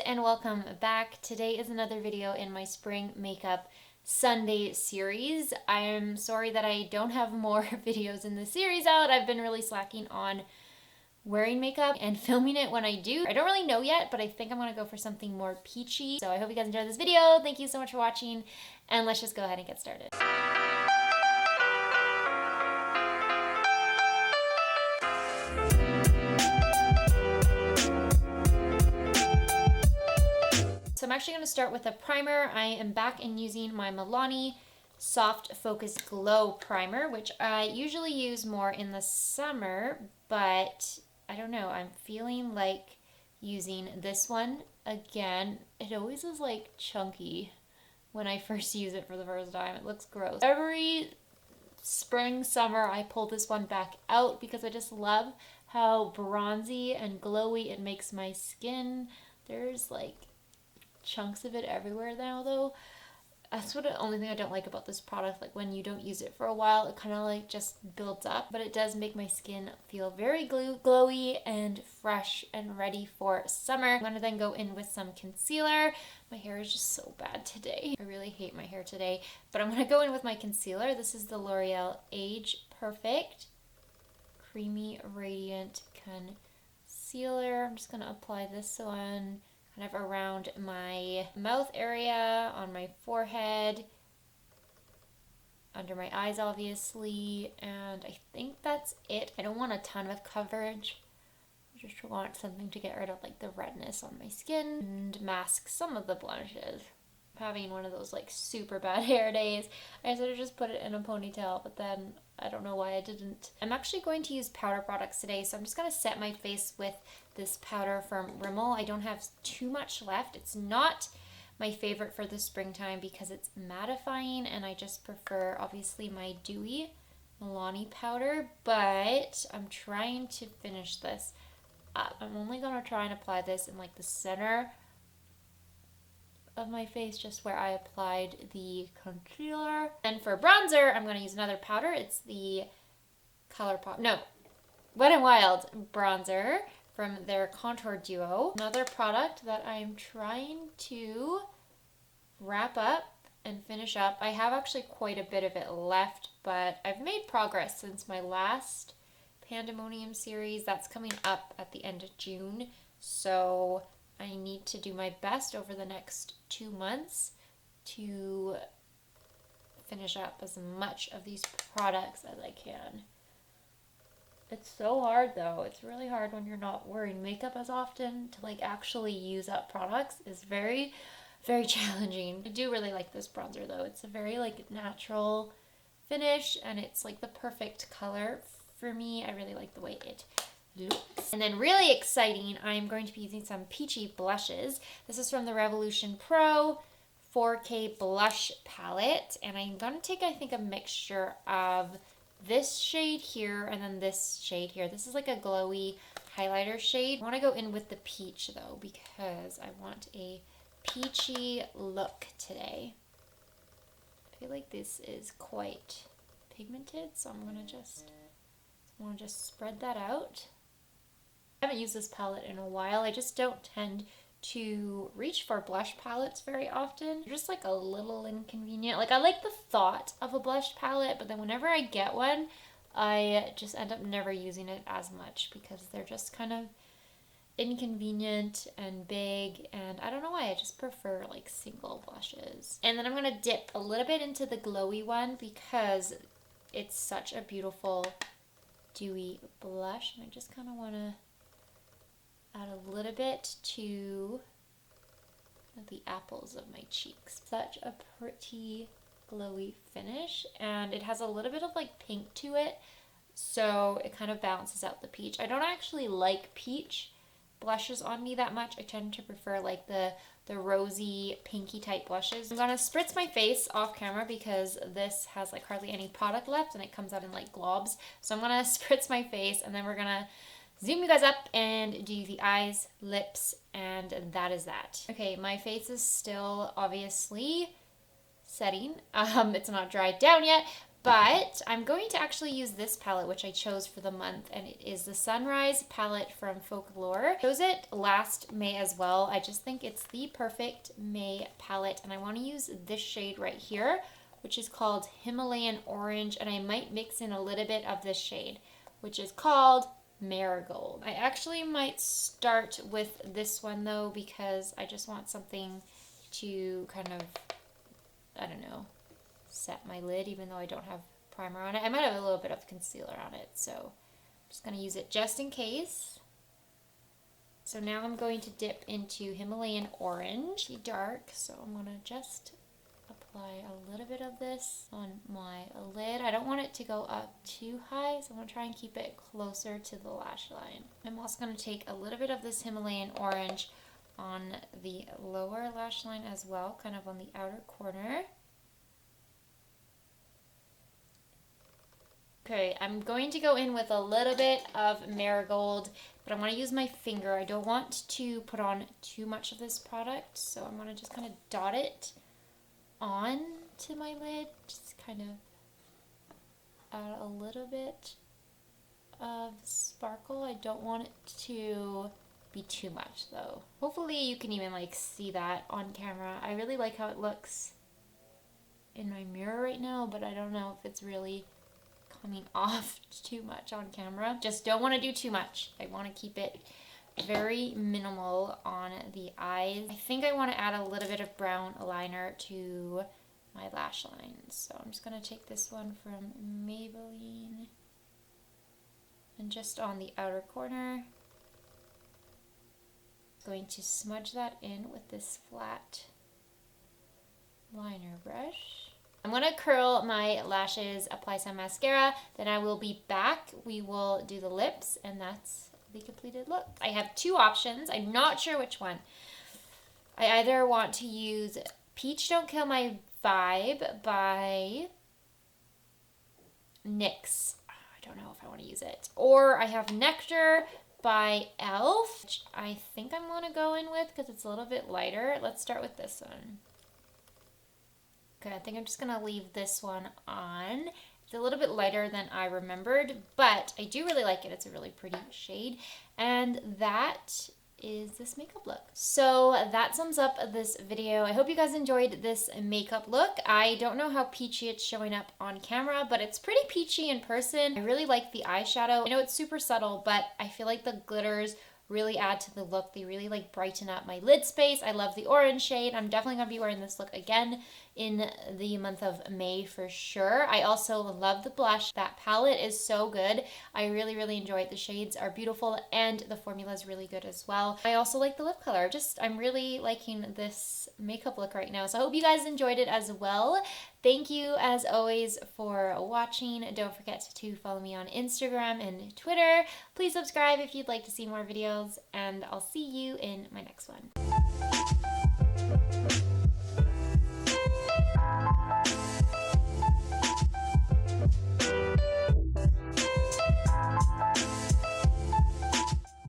and welcome back. Today is another video in my spring makeup Sunday series. I am sorry that I don't have more videos in this series out. I've been really slacking on wearing makeup and filming it when I do. I don't really know yet, but I think I'm gonna go for something more peachy. So I hope you guys enjoyed this video. Thank you so much for watching, and let's just go ahead and get started. So I'm actually going to start with a primer. I am back and using my Milani Soft Focus Glow Primer, which I usually use more in the summer, but I don't know, I'm feeling like using this one again. It always is like chunky when I first use it for the first time. It looks gross. Every spring, summer, I pull this one back out because I just love how bronzy and glowy it makes my skin. There's like chunks of it everywhere now though. That's the only thing I don't like about this product. Like when you don't use it for a while, it kind of like just builds up, but it does make my skin feel very glowy and fresh and ready for summer. I'm gonna then go in with some concealer. My hair is just so bad today. I really hate my hair today, but I'm gonna go in with my concealer. This is the L'Oreal Age Perfect Creamy Radiant Concealer. I'm just gonna apply this on kind of around my mouth area, on my forehead, under my eyes obviously, and I think that's it. I don't want a ton of coverage. I just want something to get rid of like the redness on my skin and mask some of the blemishes. I'm having one of those like super bad hair days. I should have just put it in a ponytail, but then I don't know why I didn't. I'm actually going to use powder products today, so I'm just going to set my face with this powder from Rimmel. I don't have too much left. It's not my favorite for the springtime because it's mattifying, and I just prefer obviously my dewy Milani powder, but I'm trying to finish this up. I'm only going to try and apply this in like the center of my face, just where I applied the concealer. And for bronzer, I'm going to use another powder. It's the Wet n Wild bronzer from their Contour Duo. Another product that I'm trying to wrap up and finish up. I have actually quite a bit of it left, but I've made progress since my last Pandemonium series. That's coming up at the end of June, so I need to do my best over the next 2 months to finish up as much of these products as I can. It's so hard though. It's really hard when you're not wearing makeup as often to like actually use up products. It's very, very challenging. I do really like this bronzer though. It's a very like natural finish and it's like the perfect color for me. I really like the way it looks. And then really exciting, I'm going to be using some peachy blushes. This is from the Revolution Pro 4K blush palette, and I'm going to take I think a mixture of this shade here and then this shade here. This is like a glowy highlighter shade. I want to go in with the peach though because I want a peachy look today. I feel like this is quite pigmented, so I'm going to just spread that out. I haven't used this palette in a while. I just don't tend to reach for blush palettes very often. They're just like a little inconvenient. Like I like the thought of a blush palette, but then whenever I get one, I just end up never using it as much because they're just kind of inconvenient and big, and I don't know why. I just prefer like single blushes. And then I'm gonna dip a little bit into the glowy one because it's such a beautiful dewy blush, and I just kind of want to add a little bit to the apples of my cheeks. Such a pretty glowy finish, and it has a little bit of like pink to it, so it kind of balances out the peach. I don't actually like peach blushes on me that much. I tend to prefer like the rosy pinky type blushes. I'm gonna spritz my face off camera because this has like hardly any product left and it comes out in like globs, so I'm gonna spritz my face and then we're gonna zoom you guys up and do the eyes, lips, and that is that. Okay, my face is still obviously setting. It's not dried down yet, But I'm going to actually use this palette, which I chose for the month, and it is the Sunrise palette from Focallure. I chose it last May as well. I just think it's the perfect May palette, and I want to use this shade right here, which is called Himalayan Orange, and I might mix in a little bit of this shade, which is called Marigold. I actually might start with this one though, because I just want something to kind of, I don't know, set my lid, even though I don't have primer on it. I might have a little bit of concealer on it, so I'm just going to use it just in case. So now I'm going to dip into Himalayan Orange. It's dark, so I'm going to just apply a little bit of this on my lid. I don't want it to go up too high, so I'm going to try and keep it closer to the lash line. I'm also going to take a little bit of this Himalayan Orange on the lower lash line as well, kind of on the outer corner. Okay, I'm going to go in with a little bit of Marigold, but I want to use my finger. I don't want to put on too much of this product, so I'm going to just kind of dot it on to my lid. Just kind of add a little bit of sparkle. I don't want it to be too much though. Hopefully you can even like see that on camera. I really like how it looks in my mirror right now, but I don't know if it's really coming off too much on camera. Just don't want to do too much. I want to keep it very minimal on the eyes. I think I want to add a little bit of brown liner to my lash line. So I'm just going to take this one from Maybelline and just on the outer corner, going to smudge that in with this flat liner brush. I'm going to curl my lashes, apply some mascara, then I will be back. We will do the lips, and that's the completed look. I have two options. I'm not sure which one. I either want to use Peach Don't Kill My Vibe by NYX. I don't know if I want to use it. Or I have Nectar by e.l.f., which I think I'm going to go in with because it's a little bit lighter. Let's start with this one. Okay, I think I'm just going to leave this one on. It's a little bit lighter than I remembered, but I do really like it. It's a really pretty shade. And that is this makeup look. So that sums up this video. I hope you guys enjoyed this makeup look. I don't know how peachy it's showing up on camera, but it's pretty peachy in person. I really like the eyeshadow. I know it's super subtle, but I feel like the glitters really add to the look. They really like brighten up my lid space. I love the orange shade. I'm definitely gonna be wearing this look again in the month of May for sure. I also love the blush. That palette is so good. I really enjoy it. The shades are beautiful and the formula is really good as well. I also like the lip color. I'm really liking this makeup look right now. So I hope you guys enjoyed it as well. Thank you as always for watching. Don't forget to follow me on Instagram and Twitter. Please subscribe if you'd like to see more videos, and I'll see you in my next one.